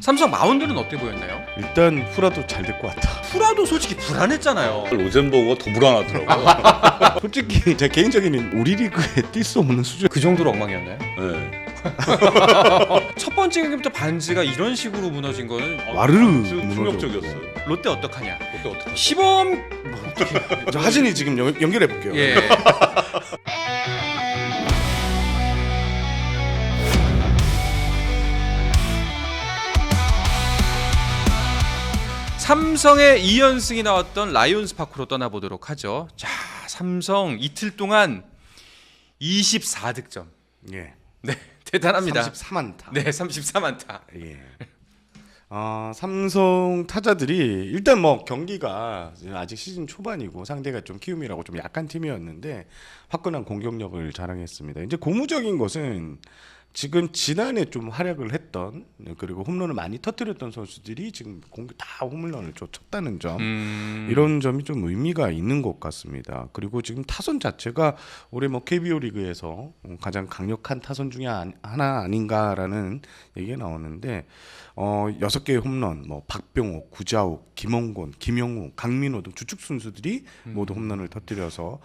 삼성 마운드는 어때 보였나요? 일단 후라도 잘 될 것 같아. 후라도 솔직히 불안했잖아요. 로젠버그가 더 불안하더라고요. 솔직히 제 개인적인 우리 리그에 뛸 수 없는 수준. 그 정도로 엉망이었나요? 네. 첫 번째 경기부터 반지가 이런 식으로 무너진 거는 와르르 충격적이었어요. 롯데 어떡하냐? 그때 어떻게? 시범 저 하진이 지금 연결해 볼게요. 예. 삼성의 2연승이 나왔던 라이온스 파크로 떠나보도록 하죠. 자, 삼성 이틀 동안 24득점. 예. 네, 대단합니다. 34만타. 네, 34만타. 예. 삼성 타자들이 일단 뭐 경기가 아직 시즌 초반이고 상대가 좀 키움이라고 좀 약한 팀이었는데 화끈한 공격력을 자랑했습니다. 이제 고무적인 것은 지금 지난해 좀 활약을 했던 그리고 홈런을 많이 터뜨렸던 선수들이 지금 공격 다 홈런을 쳤다는 점 이런 점이 좀 의미가 있는 것 같습니다. 그리고 지금 타선 자체가 올해 뭐 KBO 리그에서 가장 강력한 타선 중에 하나 아닌가라는 얘기가 나오는데 6개의 홈런, 뭐 박병호, 구자욱, 김원곤, 김영우, 강민호 등 주축 선수들이 모두 홈런을 터뜨려서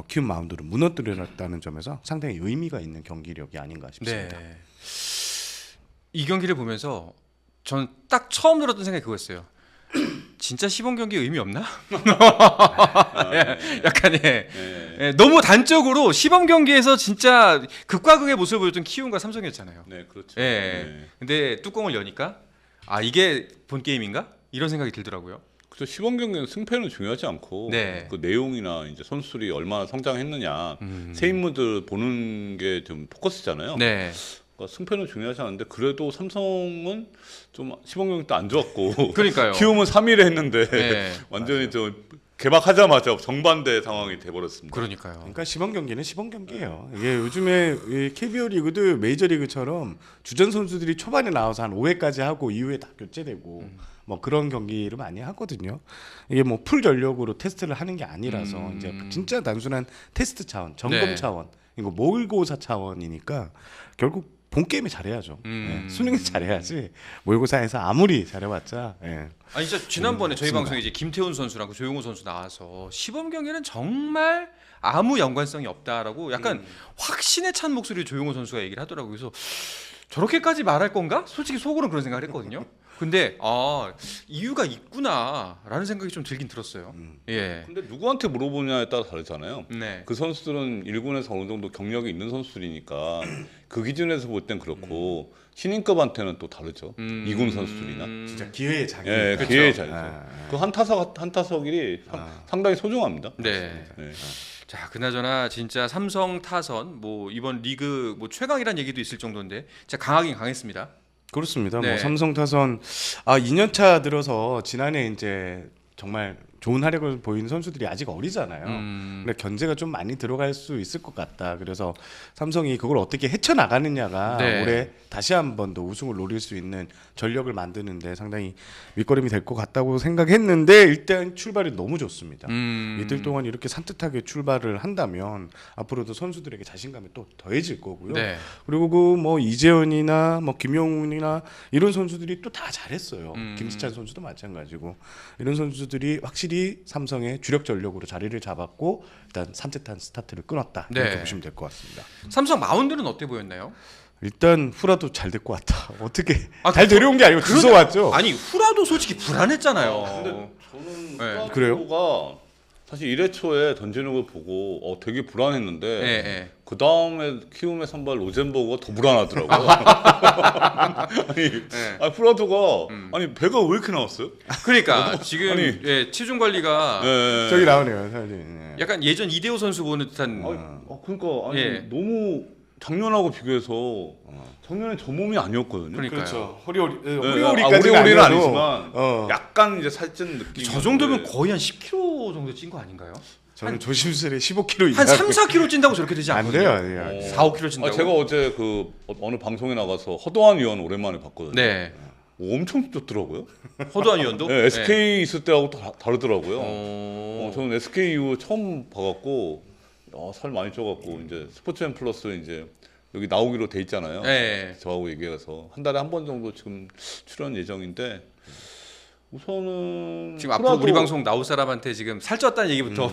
키움 마운드를 무너뜨렸다는 점에서 상당히 의미가 있는 경기력이 아닌가 싶습니다. 네. 이 경기를 보면서 전 딱 처음 들었던 생각이 그거였어요. 진짜 시범 경기 의미 없나? 약간 예, 너무 단적으로 시범 경기에서 진짜 극과 극의 모습을 보였던 키움과 삼성이었잖아요. 네, 그렇죠. 예. 네. 근데 뚜껑을 여니까 아 이게 본 게임인가? 이런 생각이 들더라고요. 그래서 시범 경기는 승패는 중요하지 않고 네. 그 내용이나 이제 선수들이 얼마나 성장했느냐 새 인물들 보는 게 좀 포커스잖아요. 네. 그러니까 승패는 중요하지 않은데 그래도 삼성은 좀 시범 경기 때 안 좋았고 그러니까요. 키움은 3위를 했는데 네. 완전히 좀 개막하자마자 정반대 상황이 돼버렸습니다. 그러니까요. 그러니까 시범 경기는 시범 경기예요. 이게 요즘에 이 KBO 리그도 메이저 리그처럼 주전 선수들이 초반에 나와서 한 5회까지 하고 이후에 다 교체되고 뭐 그런 경기를 많이 하거든요. 이게 뭐 풀 전력으로 테스트를 하는 게 아니라서 이제 진짜 단순한 테스트 차원, 점검 네. 차원, 이거 모의고사 차원이니까 결국 본 게임에 잘해야죠. 예, 수능에 잘해야지 모의고사에서 아무리 잘해봤자. 예. 아니 진짜 지난번에 저희 없습니다. 방송에 이제 김태훈 선수랑 그 조용호 선수 나와서 시범 경기는 정말 아무 연관성이 없다라고 약간 확신에 찬 목소리로 조용호 선수가 얘기를 하더라고요. 그래서 저렇게까지 말할 건가? 솔직히 속으로는 그런 생각을 했거든요. 근데 이유가 있구나라는 생각이 좀 들긴 들었어요. 예. 근데 누구한테 물어보냐에 따라 다르잖아요. 네. 그 선수들은 1군에서 어느 정도 경력이 있는 선수들이니까 그 기준에서 볼 땐 그렇고 신인급한테는 또 다르죠. 2군 선수들이나. 진짜 기회의 장이. 예, 그렇죠. 기회의 자리죠. 그 한 타석이 상당히 소중합니다. 네. 네. 자, 그나저나 진짜 삼성 타선 뭐 이번 리그 뭐 최강이란 얘기도 있을 정도인데 진짜 강하긴 강했습니다. 그렇습니다. 네. 뭐 삼성 타선 2년차 들어서 지난해 이제 정말 좋은 활약을 보이는 선수들이 아직 어리잖아요. 근데 견제가 좀 많이 들어갈 수 있을 것 같다. 그래서 삼성이 그걸 어떻게 헤쳐나가느냐가 네. 올해 다시 한 번 더 우승을 노릴 수 있는 전력을 만드는데 상당히 밑거름이 될 것 같다고 생각했는데 일단 출발이 너무 좋습니다. 이틀 동안 이렇게 산뜻하게 출발을 한다면 앞으로도 선수들에게 자신감이 또 더해질 거고요. 네. 그리고 그 뭐 이재현이나 뭐 김용훈이나 이런 선수들이 또 다 잘했어요. 김지찬 선수도 마찬가지고 이런 선수들이 확실히 삼성의 주력 전력으로 자리를 잡았고 일단 산뜻한 스타트를 끊었다 이렇게 네. 보시면 될 것 같습니다. 삼성 마운드는 어때 보였나요? 일단 후라도 잘 될 것 같다. 어떻게 아, 잘 데려온 게 아니고 주워 왔죠. 아니 후라도 솔직히 불안했잖아요. 근데 저는 네. 그래요? 가 사실 1회 초에 던지는 걸 보고 되게 불안했는데 네. 그 다음에 키움의 선발 로젠버그가 더 불안하더라고요. 아니 프라도가 아니 배가 왜 이렇게 나왔어요? 그러니까 지금 아니. 예, 체중 관리가 네. 저기 나오네요. 사진. 네. 약간 예전 이대호 선수 보는 듯한 그러니까 아니 예. 너무 작년하고 비교해서 작년에 저 몸이 아니었거든요. 그러니까요. 그렇죠. 네, 호리호리까지는 오리오리는 아니어도, 아니지만 약간 이제 살찐 느낌. 저 정도면 거의 한 10kg 정도 찐 거 아닌가요? 저는 조심스레 15kg 한 이상 3, 4kg 찐다고 저렇게 되지 안 않거든요. 돼요. 4, 5kg 찐다고. 제가 어제 그 어느 방송에 나가서 허도한 위원 오랜만에 봤거든요. 네. 엄청 쪘더라고요. 허도한 위원도? 네, SK 있을 때하고 또 다르더라고요. 어... 저는 SK 이후 처음 봐갖고 살 많이 쪄갖고 이제 스포츠앤 플러스 이제 여기 나오기로 돼 있잖아요. 네. 저하고 얘기해서 한 달에 한 번 정도 지금 출연 예정인데 우선은 지금 앞으로 우리 방송 나올 사람한테 지금 살쪘다는 얘기부터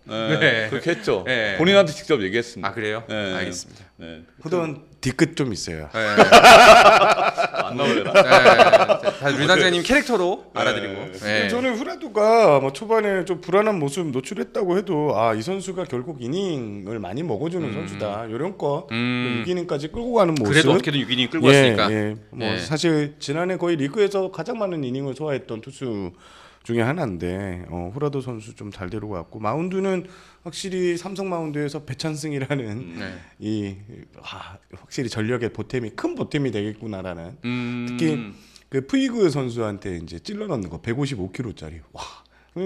네, 네. 그렇게 했죠. 네. 본인한테 직접 얘기했습니다. 아 그래요? 네. 알겠습니다. 네. 후던 뒤끝 좀 있어요. 네. 안 나올래나? 다 류당자님 캐릭터로 알아드리고. 네. 저는 후라도가 뭐 초반에 좀 불안한 모습 노출했다고 해도 이 선수가 결국 이닝을 많이 먹어주는 선수다. 요령껏 6이닝까지 끌고 가는 모습. 그래도 어떻게든 6이닝 끌고 왔으니까. 뭐 예. 사실 지난해 거의 리그에서 가장 많은 이닝을 소화했던 투수 중에 하나인데 후라도 선수 좀 잘 데리고 왔고 마운드는 확실히 삼성 마운드에서 배찬승이라는 네. 확실히 전력의 보탬이 큰 보탬이 되겠구나라는 특히 음. 그 푸이그 선수한테 이제 찔러 넣는 거 155kg짜리 와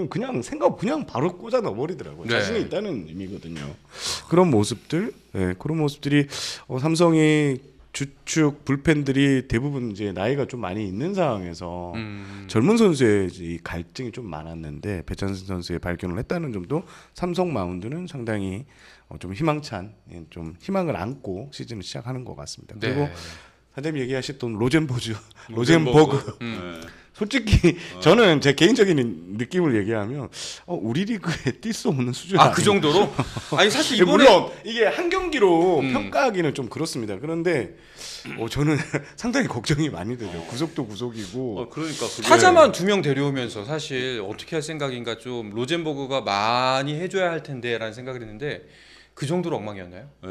그냥 그냥 바로 꽂아 넣어버리더라고요. 네. 자신이 있다는 의미거든요. 그런 모습들, 그런 모습들이 삼성이 주축 불펜들이 대부분 이제 나이가 좀 많이 있는 상황에서 젊은 선수의 이 갈증이 좀 많았는데 배찬승 선수의 발견을 했다는 점도 삼성 마운드는 상당히 좀 희망찬, 좀 희망을 안고 시즌을 시작하는 것 같습니다. 그리고 네. 사장님 얘기하셨던 로젠버그. 네. 솔직히 저는 제 개인적인 느낌을 얘기하면 우리 리그에 뛸 수 없는 수준. 그 정도로? 아니 사실 이번에 물론 이게 한 경기로 평가하기는 좀 그렇습니다. 그런데 저는 상당히 걱정이 많이 되죠. 구속도 구속이고. 그러니까 타자만 2명 데려오면서 사실 어떻게 할 생각인가 좀 로젠버그가 많이 해줘야 할 텐데라는 생각을 했는데 그 정도로 엉망이었나요? 네.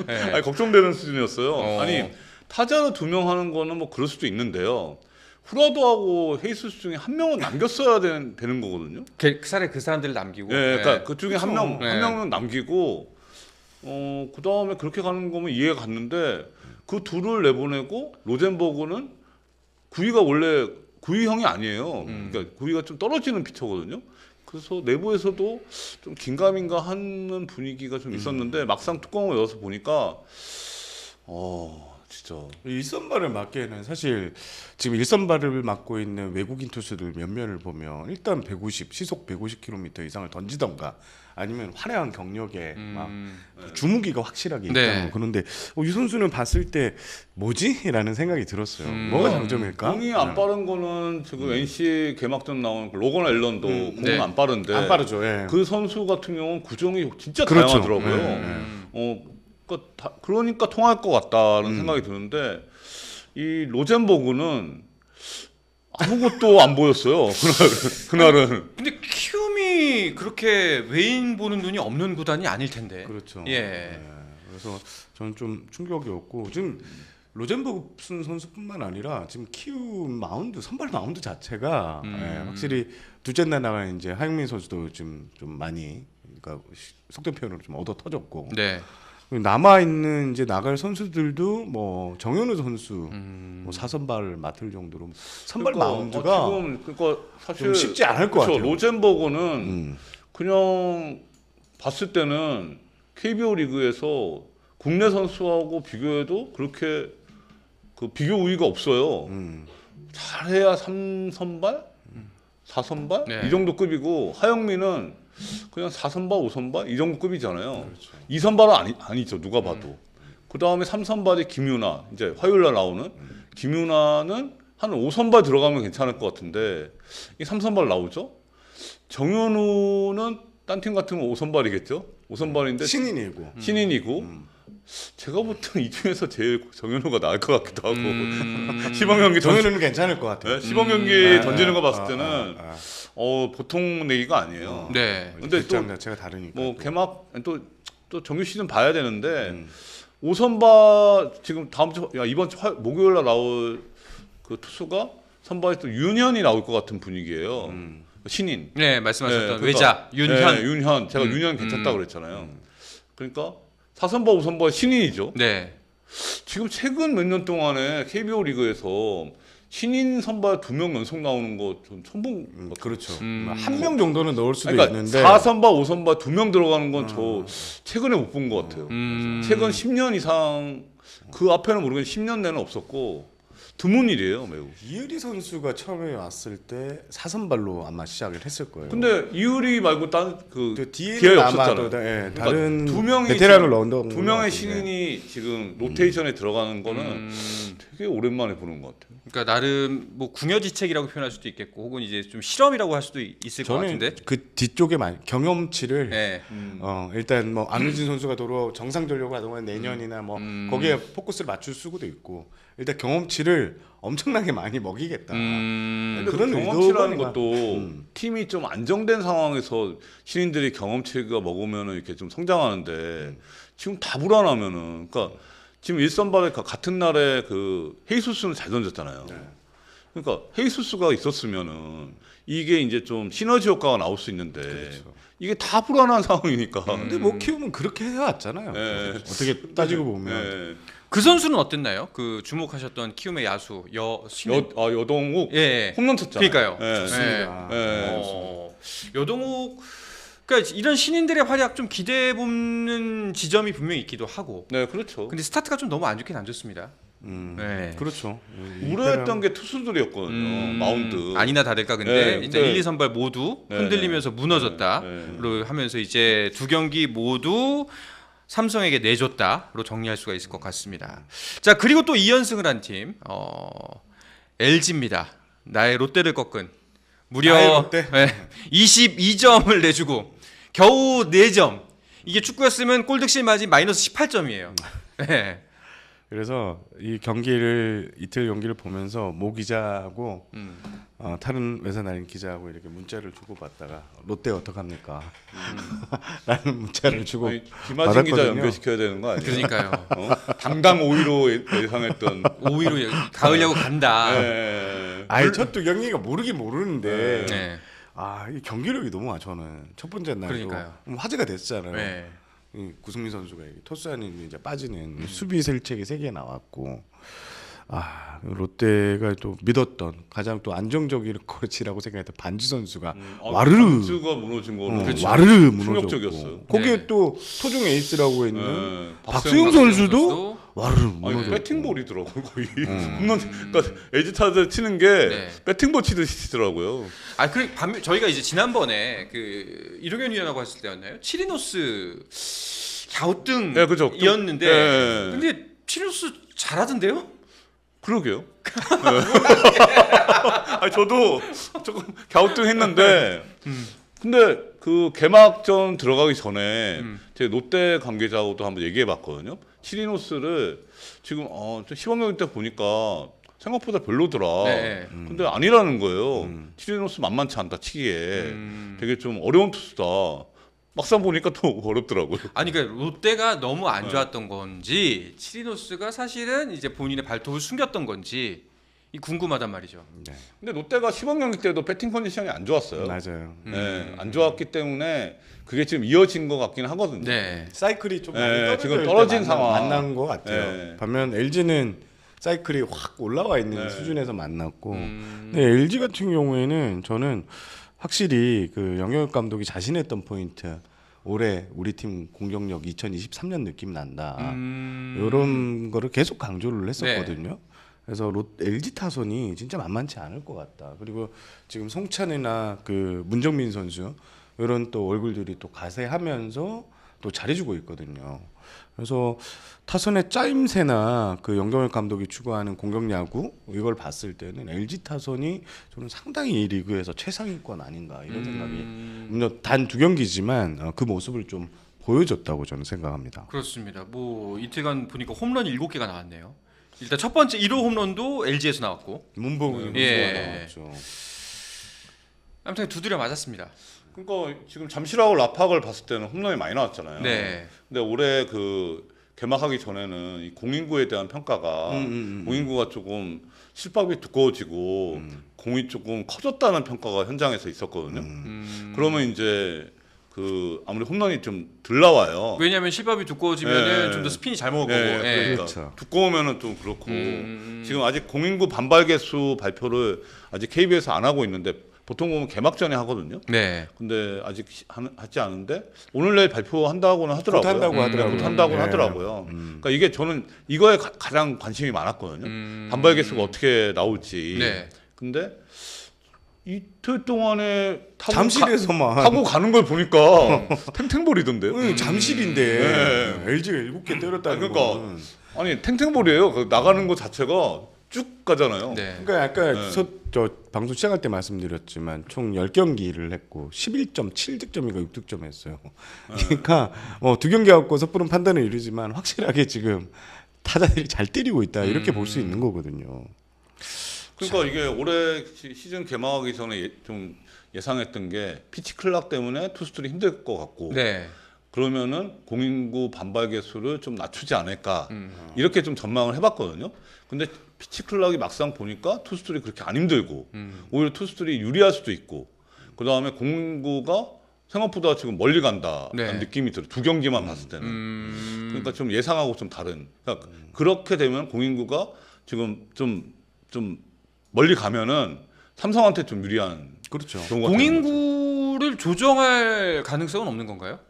네. 아니, 걱정되는 수준이었어요. 아니 타자로 2명 하는 거는 뭐 그럴 수도 있는데요. 후라도하고 헤이스스 중에 한 명은 남겼어야 되는 거거든요. 차라리 그 사람들을 남기고. 네, 그러니까 그 중에 한 네. 명은 남기고 그 다음에 그렇게 가는 거면 이해가 갔는데 그 둘을 내보내고 로젠버그는 구위가 원래 구위형이 아니에요. 그러니까 구위가 좀 떨어지는 피처거든요. 그래서 내부에서도 좀 긴가민가 하는 분위기가 좀 있었는데 막상 뚜껑을 열어서 보니까 진짜 일선발을 맡기에는 사실 지금 일선발을 맡고 있는 외국인 투수들 몇몇을 보면 일단 150 시속 150km 이상을 던지던가 아니면 화려한 경력에 막 주무기가 확실하게 있다. 네. 그런데 이 선수는 봤을 때 뭐지?라는 생각이 들었어요. 뭐가 장점일까? 공이 안 빠른 거는 지금 NC 개막전 나온 그 로건 앨런도 공은 네. 안 빠른데 안 빠르죠. 예. 그 선수 같은 경우는 구종이 진짜 그렇죠. 다양하더라고요. 그러니까 통할 것 같다는 생각이 드는데 이 로젠버그는 아무것도 안 보였어요. 그날은. 근데 키움이 그렇게 외인 보는 눈이 없는 구단이 아닐 텐데. 그렇죠. 예. 네. 그래서 저는 좀 충격이었고 지금 로젠버그 선수뿐만 아니라 지금 키움 마운드 선발 마운드 자체가 확실히 둘째 날 나간 이제 하영민 선수도 지금 좀 많이 그러니까 속된 표현으로 좀 얻어 터졌고 네. 남아 있는 이제 나갈 선수들도 뭐 정현우 선수 뭐 4선발을 맡을 정도로 선발 마운드가 지금 그러니까 사실 좀 쉽지 않을 것 그렇죠. 같아요. 로젠버그는 그냥 봤을 때는 KBO 리그에서 국내 선수하고 비교해도 그렇게 그 비교 우위가 없어요. 잘해야 3선발, 4선발 네. 이 정도 급이고 하영민은 그냥 4선발, 5선발 이 정도 급이잖아요. 그렇죠. 2선발은 아니죠. 누가 봐도. 그 다음에 3선발이 김유나 이제 화요일 날 나오는 김유나는 한 5선발 들어가면 괜찮을 것 같은데 이 3선발 나오죠. 정현우는 딴 팀 같으면 5선발이겠죠. 5선발인데 신인이고 제가 보통 이 중에서 제일 정현우가 나을 것 같기도 하고 시범 경기 정현우는 괜찮을 것 같아요. 시범 경기 던지는 거 봤을 때는 보통 내기가 아니에요. 네. 근데 또 점 자체가 다르니까. 뭐 개막 또 정규 시즌 봐야 되는데 5선발 지금 이번 주 목요일 날 나올 그 투수가 선발에 또 윤현이 나올 것 같은 분위기예요. 신인. 네, 말씀하셨던 그러니까, 외자 윤현. 네, 윤현. 제가 윤현 괜찮다고 그랬잖아요. 그러니까 4선발, 5선발 신인이죠. 네. 지금 최근 몇 년 동안에 KBO 리그에서 신인 선발 2명 연속 나오는 거 좀 처음 본 것 같아요. 그렇죠. 한 명 정도는 넣을 수도 그러니까 있는데 4선발, 5선발 2명 들어가는 건 저 최근에 못 본 것 같아요. 최근 10년 이상 그 앞에는 모르겠는데 10년 내는 없었고 드문 일이에요, 매우. 이의리 선수가 처음에 왔을 때 4선발로 아마 시작을 했을 거예요. 근데 이유리 말고 딴그 그 기회가 뒤에는 없었잖아요. 아마도 예, 그러니까 다른 두 명이 베테랑을 지금 넣은 두 명의 신인이 지금 로테이션에 들어가는 거는 되게 오랜만에 보는 것 같아요. 그러니까 나름 뭐 궁여지책이라고 표현할 수도 있겠고, 혹은 이제 좀 실험이라고 할 수도 있을 것 저는 같은데. 그 뒤쪽에 경험치를 네. 일단 뭐 안우진 선수가 도로 정상 전력을 하동안 내년이나 뭐 거기에 포커스를 맞출 수도 있고 일단 경험치를 엄청나게 많이 먹이겠다. 근데 그런 그 경험치라는 의도가 것도 팀이 좀 안정된 상황에서 신인들이 경험치가 먹으면 이렇게 좀 성장하는데 지금 다 불안하면은 그러니까 지금 일선발에 같은 날에 그 헤이수스는 잘 던졌잖아요. 네. 그러니까 헤이수스가 있었으면은 이게 이제 좀 시너지 효과가 나올 수 있는데 그렇죠. 이게 다 불안한 상황이니까. 근데 뭐 키우면 그렇게 해왔잖아요. 네. 어떻게 따지고 보면 네. 그 선수는 어땠나요? 그 주목하셨던 키움의 야수 신인? 여동욱 예. 홈런 쳤잖아요. 그러니까요. 예. 좋습니다. 여동욱, 그러니까 이런 신인들의 활약 좀 기대해 보는 지점이 분명히 있기도 하고. 네, 그렇죠. 근데 스타트가 좀 너무 안 좋긴 안 좋습니다. 네. 그렇죠. 우려했던 게 투수들이었거든요. 마운드. 아니나 다를까 근데 네, 일단 근데- 1, 2선발 모두 네, 흔들리면서 무너졌다. 네. 로 하면서 이제 두 경기 모두 삼성에게 내줬다로 정리할 수가 있을 것 같습니다. 자, 그리고 또 2연승을 한 팀 LG입니다. 나의 롯데를 꺾은 무려 나의 롯데? 22점을 내주고 겨우 4점. 이게 축구였으면 골득실 맞이 마이너스 18점이에요. 네. 그래서 이 경기를 이틀 경기를 보면서 모 기자하고 다른 외사나린 기자하고 이렇게 문자를 주고받다가 롯데 어떡합니까? 라는 문자를 주고 아니, 김하진 기자 받았거든요. 연결시켜야 되는 거 아니에요? 그러니까요. 당당 5위로 예상했던. 5위로 가으려고 간다. 네. 아예 첫두 경기가 모르긴 모르는데 네. 이 경기력이 너무 저는 첫 번째 날도 그러니까요. 화제가 됐잖아요. 네. 이 구승민 선수가 토스안이 이제 빠지는 수비 실책이 3개 나왔고 롯데가 또 믿었던 가장 또 안정적인 코치라고 생각했던 반지 선수가 와르르 반주가 무너진 거는 그렇죠. 와르르 무너졌고 충격적이었어요. 거기에 네. 또 토종 에이스라고 있는 네. 박수영 선수도 와르르 아니 무너졌고 배팅볼이더라고 거의. 홈런 그러니까 에지타들 치는 게 네. 배팅볼 치듯이 치더라고요. 아, 그 반면 저희가 이제 지난번에 그 이동현 위원하고 했을 때였나요? 치리노스 네, 그죠. 갸우뚱이었는데 네. 근데 치리노스 잘하던데요? 그러게요. 아 저도 조금 갸우뚱했는데 근데 그 개막전 들어가기 전에 제 롯데 관계자하고도 한번 얘기해봤거든요. 치리노스를 지금 좀 시범 경기 때 보니까 생각보다 별로더라. 네. 근데 아니라는 거예요. 치리노스 만만치 않다 치기에 되게 좀 어려운 투수다. 막상 보니까 또 어렵더라고요. 아니 그러니까 롯데가 너무 안 좋았던 건지 치리노스가 사실은 이제 본인의 발톱을 숨겼던 건지 이 궁금하단 말이죠. 네. 근데 롯데가 시범 경기 때도 배팅 컨디션이 안 좋았어요. 맞아요. 네, 안 좋았기 때문에 그게 지금 이어진 것 같긴 하거든요. 네. 사이클이 좀 네, 많이 떨어져 지금 있을 떨어진 때 상황. 만난 것 같아요. 네. 반면 LG는 사이클이 확 올라와 있는 네. 수준에서 만났고, 근데 LG 같은 경우에는 저는 확실히 그 영역 감독이 자신했던 포인트. 올해 우리 팀 공격력 2023년 느낌 난다. 이런 거를 계속 강조를 했었거든요. 그래서 LG 타선이 진짜 만만치 않을 것 같다. 그리고 지금 송찬이나 그 문정민 선수 이런 또 얼굴들이 또 가세하면서 또 잘해주고 있거든요. 그래서 타선의 짜임새나 그 영경혁 감독이 추구하는 공격 야구 이걸 봤을 때는 LG 타선이 저는 상당히 이 리그에서 최상위권 아닌가 이런 생각이 물론 단 2경기지만 그 모습을 좀 보여줬다고 저는 생각합니다. 그렇습니다. 뭐 이틀간 보니까 홈런 7개가 나왔네요. 일단 첫 번째 1호 홈런도 LG에서 나왔고 문봉이 예. 나왔죠. 아무튼 두드려 맞았습니다. 그러니까 지금 잠실하고 라팍을 봤을 때는 홈런이 많이 나왔잖아요. 네. 근데 올해 그 개막하기 전에는 이 공인구에 대한 평가가 공인구가 조금 실밥이 두꺼워지고 공이 조금 커졌다는 평가가 현장에서 있었거든요. 그러면 이제 그 아무리 홈런이 좀 덜 나와요. 왜냐하면 실밥이 두꺼워지면은 네. 좀 더 스핀이 잘 먹을 네, 거고. 예. 그러니까 그렇죠. 두꺼우면은 좀 그렇고 지금 아직 공인구 반발 개수 발표를 아직 KBS 안 하고 있는데 보통 보면 개막전에 하거든요. 네. 근데 아직 하지 않은데 오늘 내일 발표한다고는 하더라고요. 곧 한다고 하더라고요. 곧 한다고는 네. 하더라고요. 그러니까 이게 저는 이거에 가장 관심이 많았거든요. 반발 개수가 어떻게 나올지. 네. 근데 이틀 동안에 잠실에서만 타고 가는 걸 보니까 탱탱볼이던데요. 잠실인데 LG가 7개 때렸다는 그러니까 거는. 아니 탱탱볼이에요. 그 나가는 거 자체가 쭉 가잖아요. 네. 그러니까 아까 네. 저 방송 시작할 때 말씀드렸지만 총 10경기를 했고 11.7득점인가 6득점 했어요. 그러니까 두 경기 갖고 섣부른 판단을 이르지만 확실하게 지금 타자들이 잘 때리고 있다 이렇게 볼 수 있는 거거든요. 그러니까 이게 올해 시즌 개막하기 전에 좀 예상했던 게 피치 클락 때문에 투수들이 힘들 것 같고 네. 그러면은 공인구 반발 개수를 좀 낮추지 않을까 이렇게 좀 전망을 해봤거든요. 근데 피치 클락이 막상 보니까 투수들이 그렇게 안 힘들고 오히려 투수들이 유리할 수도 있고 그 다음에 공인구가 생각보다 지금 멀리 간다라는 네. 느낌이 들어요. 두 경기만 봤을 때는. 그러니까 좀 예상하고 좀 다른. 그러니까 그렇게 되면 공인구가 지금 좀 멀리 가면은 삼성한테 좀 유리한 그렇죠. 경우가 되는 거죠. 공인구를 조정할 가능성은 없는 건가요?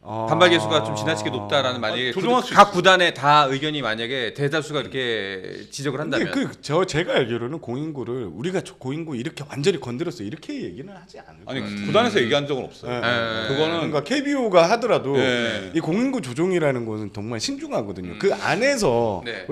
반발 개수가 좀 지나치게 높다라는 만약에 조정할 수 각 있어요. 구단의 다 의견이 만약에 대다수가 이렇게 지적을 한다면 제가 알기로는 공인구를 우리가 공인구 이렇게 완전히 건드렸어 이렇게 얘기는 하지 않을 아니 거예요. 구단에서 얘기한 적은 없어요. 그거는 그러니까 KBO가 하더라도 네. 이 공인구 조정이라는 것은 정말 신중하거든요. 그 안에서 네.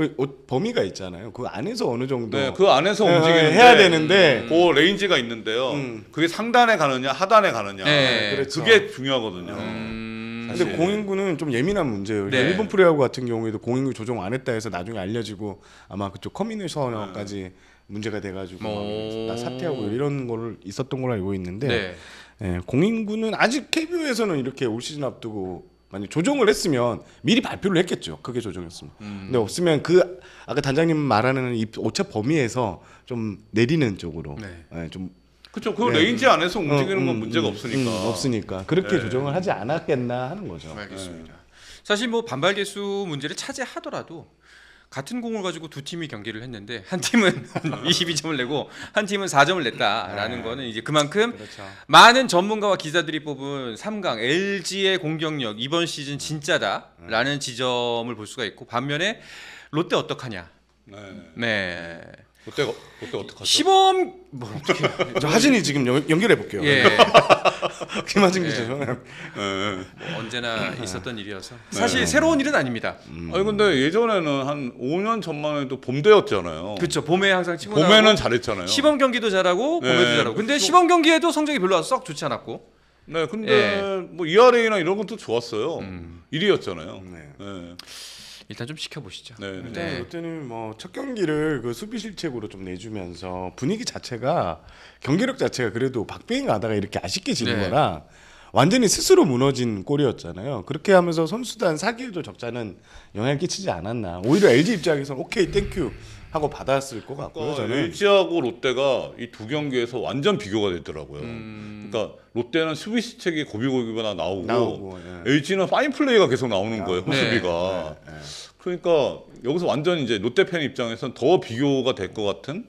범위가 있잖아요. 그 안에서 어느 정도 네, 그 안에서 움직이는데 해야 되는데 그 레인지가 있는데요. 그게 상단에 가느냐 하단에 가느냐 네. 그렇죠. 그게 중요하거든요. 근데 사실. 공인구는 좀 예민한 문제예요. 네. 일본 프로야구 같은 경우에도 공인구 조정 안 했다 해서 나중에 알려지고 아마 그쪽 커미네이션까지 문제가 돼가지고 오. 나 사퇴하고 이런 거를 있었던 걸로 알고 있는데 네. 공인구는 아직 KBO에서는 이렇게 올 시즌 앞두고 만약 조정을 했으면 미리 발표를 했겠죠. 크게 조정했으면. 근데 없으면 그 아까 단장님 말하는 이 오차 범위에서 좀 내리는 쪽으로 좀 그렇죠. 그 네. 레인지 안에서 움직이는 건 문제가 없으니까. 없으니까 그렇게 네. 조정을 하지 않았겠나 하는 거죠. 알겠습니다. 사실 뭐 반발 개수 문제를 차지하더라도 같은 공을 가지고 두 팀이 경기를 했는데 한 팀은 22점을 내고 한 팀은 4점을 냈다라는 거는 이제 그만큼 그렇죠. 많은 전문가와 기자들이 뽑은 3강 LG의 공격력 이번 시즌 진짜다라는 지점을 볼 수가 있고 반면에 롯데 어떡하냐. 네. 네. 롯데 어떡하죠? 시범 뭐 어떻게 저 하진이 지금 연결해 볼게요. 예. 김하진 예. 기자. 네. 뭐 언제나 있었던 일이어서 사실 새로운 일은 아닙니다. 아니 근데 예전에는 한 5년 전만 해도 봄대였잖아요. 그렇죠. 봄에 항상 치고 봄에는 나가고 잘했잖아요. 시범 경기도 잘하고 봄에도 네. 잘하고. 근데 시범 경기에도 성적이 별로 썩 좋지 않았고. 네, 근데 뭐 ERA나 이런 것도 좋았어요. 1위였잖아요. 네. 네. 일단 좀 지켜보시죠. 네. 네. 네. 롯데는 뭐 첫 경기를 그 수비 실책으로 좀 내주면서 분위기 자체가 경기력 자체가 그래도 박빙이 가다가 이렇게 아쉽게 지는 네. 거라 완전히 스스로 무너진 골이었잖아요. 그렇게 하면서 선수단 사기에도 적잖은 영향을 끼치지 않았나. 오히려 LG 입장에서는 오케이 땡큐 하고 받았을 것 같고요. 그러니까 저는. LG하고 롯데가 이 두 경기에서 완전 비교가 되더라고요. 그러니까 롯데는 수비 실책이 고비고비마다 나오고 예. LG는 파인 플레이가 계속 나오는 거예요. 네. 호수비가. 그러니까 여기서 완전 이제 롯데 팬 입장에서는 더 비교가 될 것 같은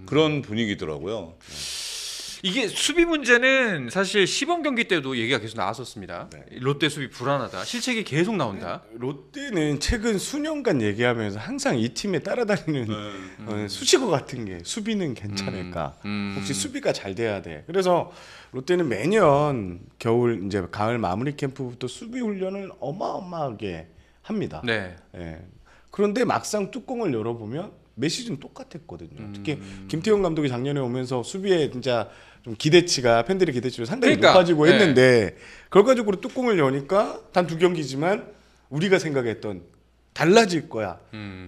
그런 분위기더라고요. 이게 수비 문제는 사실 시범 경기 때도 얘기가 계속 나왔었습니다. 롯데 수비 불안하다. 실책이 계속 나온다. 롯데는 최근 수년간 얘기하면서 항상 이 팀에 따라다니는 수식어 같은 게 수비는 괜찮을까? 혹시 수비가 잘 돼야 돼. 그래서 롯데는 매년 겨울 이제 가을 마무리 캠프부터 수비 훈련을 어마어마하게 합니다. 네. 예. 그런데 막상 뚜껑을 열어보면 매 시즌 똑같았거든요. 특히 김태형 감독이 작년에 오면서 수비에 진짜 좀 기대치가 팬들의 기대치가 상당히 그러니까, 높아지고 네. 했는데 결과적으로 뚜껑을 여니까 단 2경기지만 우리가 생각했던 달라질 거야,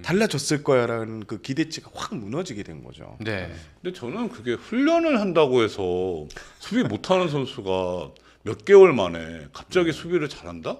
달라졌을 거야라는 그 기대치가 확 무너지게 된 거죠. 네. 근데 저는 그게 훈련을 한다고 해서 수비 못하는 선수가 몇 개월 만에 갑자기 수비를 잘한다?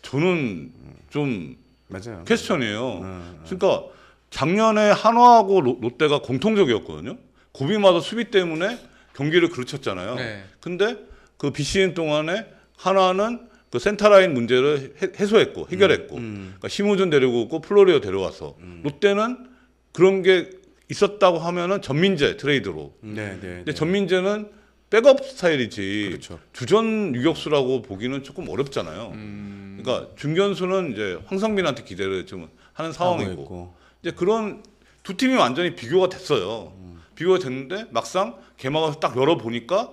저는 좀 맞아요. 퀘스천이에요. 그러니까 작년에 한화하고 롯데가 공통적이었거든요. 고비마다 수비 때문에 경기를 그르쳤잖아요. 네. 근데 그 비시즌 동안에 한화는 그 센터라인 문제를 해소했고 해결했고 그러니까 심우준 데리고 오고 플로리오 데려와서 롯데는 그런 게 있었다고 하면은 전민재 트레이드로. 네, 네. 근데 전민재는 백업 스타일이지 그렇죠. 주전 유격수라고 보기는 조금 어렵잖아요. 그러니까 중견수는 이제 황성빈한테 기대를 좀 하는 상황이고 있고. 이제 그런 두 팀이 완전히 비교가 됐어요. 비교가 됐는데 막상 개막을 딱 열어 보니까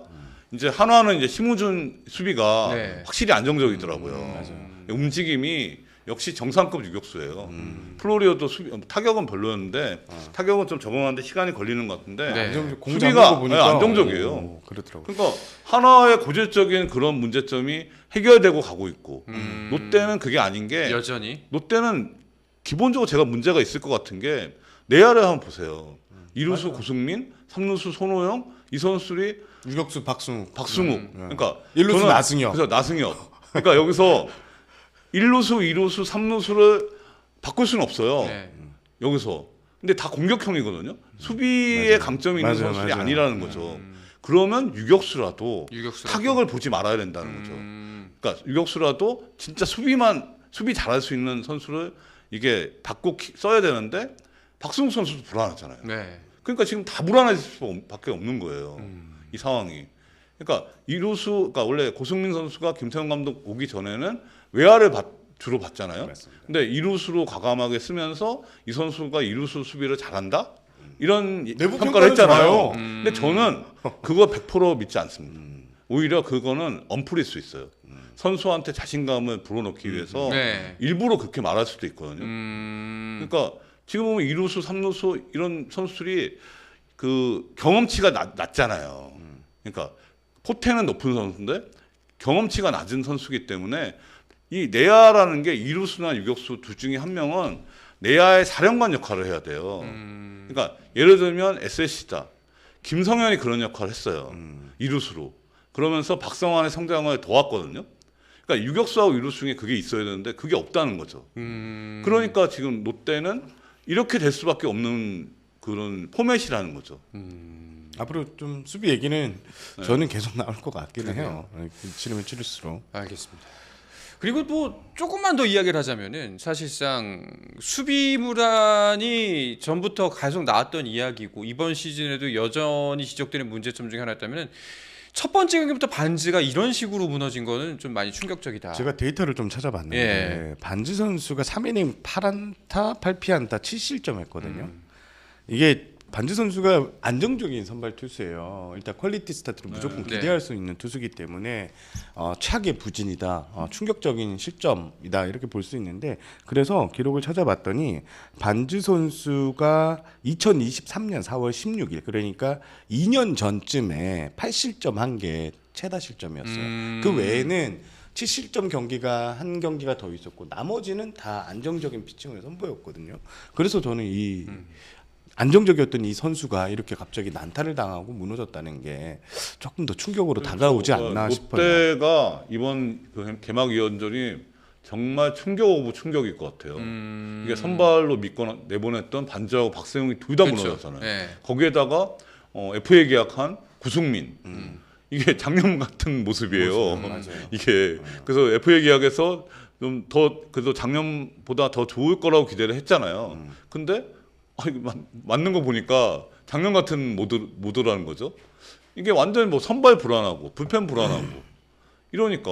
이제 한화는 이제 심우준 수비가 네. 확실히 안정적이더라고요. 움직임이 역시 정상급 유격수예요. 플로리오도 타격은 별로였는데 타격은 좀 적응하는데 시간이 걸리는 것 같은데 네. 수비가 안정적이에요. 오, 그렇더라고요. 그러니까 하나의 고질적인 그런 문제점이 해결되고 가고 있고 롯데는 그게 아닌 게 여전히 롯데는 기본적으로 제가 문제가 있을 것 같은 게 내야를 한번 보세요. 이루수 고승민, 삼루수 손호영 이 선수들이 유격수 박승욱. 그러니까 일루수 저는 나승엽. 그래서 나승엽. 그러니까 여기서 1루수, 2루수, 3루수를 바꿀 수는 없어요. 네. 여기서. 근데 다 공격형이거든요. 수비에 강점이 있는 맞아요, 선수들이 맞아요. 아니라는 거죠. 그러면 유격수라도 유격수라도. 타격을 보지 말아야 된다는 거죠. 그러니까 유격수라도 진짜 수비 잘할 수 있는 선수를 이게 바꿔 써야 되는데 박승욱 선수도 불안하잖아요. 네. 그러니까 지금 다 불안해질 수밖에 없는 거예요. 이 상황이. 그러니까 이루수, 그러니까 원래 고승민 선수가 김태형 감독 오기 전에는 외야를 주로 봤잖아요. 맞습니다. 근데 이루수로 과감하게 쓰면서 이 선수가 이루수 수비를 잘한다? 이런 내부 평가를 평가는 했잖아요. 좋아요. 근데 저는 그거 100% 믿지 않습니다. 오히려 그거는 언플일 수 있어요. 선수한테 자신감을 불어넣기 위해서 네. 일부러 그렇게 말할 수도 있거든요. 그러니까 지금 보면 이루수, 삼루수 이런 선수들이 그 경험치가 낮잖아요. 그러니까 포텐은 높은 선수인데 경험치가 낮은 선수이기 때문에 이 내야라는 게 이루수나 유격수 둘 중에 한 명은 내야의 사령관 역할을 해야 돼요. 그러니까 예를 들면 SSC다. 김성현이 그런 역할을 했어요. 이루수로. 그러면서 박성환의 성장을 도왔거든요. 그러니까 유격수하고 이루수 중에 그게 있어야 되는데 그게 없다는 거죠. 그러니까 지금 롯데는 이렇게 될 수밖에 없는 그런 포맷이라는 거죠. 앞으로 좀 수비 얘기는 저는 계속 나올 것 같기는 해요. 치르면 치를수록. 알겠습니다. 그리고 뭐 조금만 더 이야기를 하자면은 사실상 수비무란이 전부터 계속 나왔던 이야기고 이번 시즌에도 여전히 지적되는 문제점 중에 하나였다면은 첫 번째 경기부터 반즈가 이런 식으로 무너진 거는 좀 많이 충격적이다. 제가 데이터를 좀 찾아봤는데 예. 반지 선수가 3이닝 8안타 8피안타 7실점 했거든요. 이게 반지 선수가 안정적인 선발 투수예요. 일단 퀄리티 스타트를 무조건 네. 기대할 수 있는 투수이기 때문에 최악의 부진이다, 충격적인 실점이다 이렇게 볼 수 있는데 그래서 기록을 찾아봤더니 반지 선수가 2023년 4월 16일 그러니까 2년 전쯤에 8실점 한 게 최다 실점이었어요. 그 외에는 7실점 경기가 한 경기가 더 있었고 나머지는 다 안정적인 피칭을 선보였거든요. 그래서 저는 이 안정적이었던 이 선수가 이렇게 갑자기 난타를 당하고 무너졌다는 게 조금 더 충격으로 다가오지 않나 싶어요. 롯데가 이번 그 개막 2연전이 정말 충격 오브 충격일 것 같아요. 이게 선발로 믿고 내보냈던 반지하고 박세웅이 둘 다 그렇죠. 무너졌잖아요. 네. 거기에다가 FA 계약한 구승민. 이게 작년 같은 모습이에요. 맞아요. 이게 그래서 FA 계약에서 좀 더 그래도 작년보다 더 좋을 거라고 기대를 했잖아요. 근데 이거 맞는 거 보니까 작년 같은 모드라는 거죠. 이게 완전히 뭐 선발 불안하고 불펜 불안하고 이러니까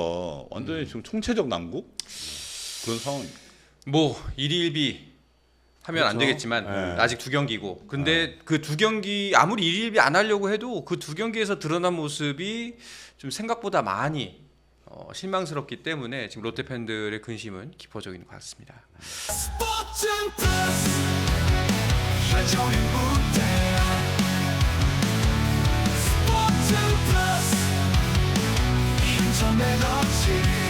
완전히 지금 총체적 난국 그런 상황입니다. 뭐 1위 1비 하면 안 그렇죠. 되겠지만 네. 아직 두 경기고 근데 그 두 경기 아무리 1위 1비 안 하려고 해도 그 두 경기에서 드러난 모습이 좀 생각보다 많이 실망스럽기 때문에 지금 롯데 팬들의 근심은 깊어져 있는 것 같습니다. 스포츠 플러스 한정의 무대 스포츠 플러스 힘좀 내놓지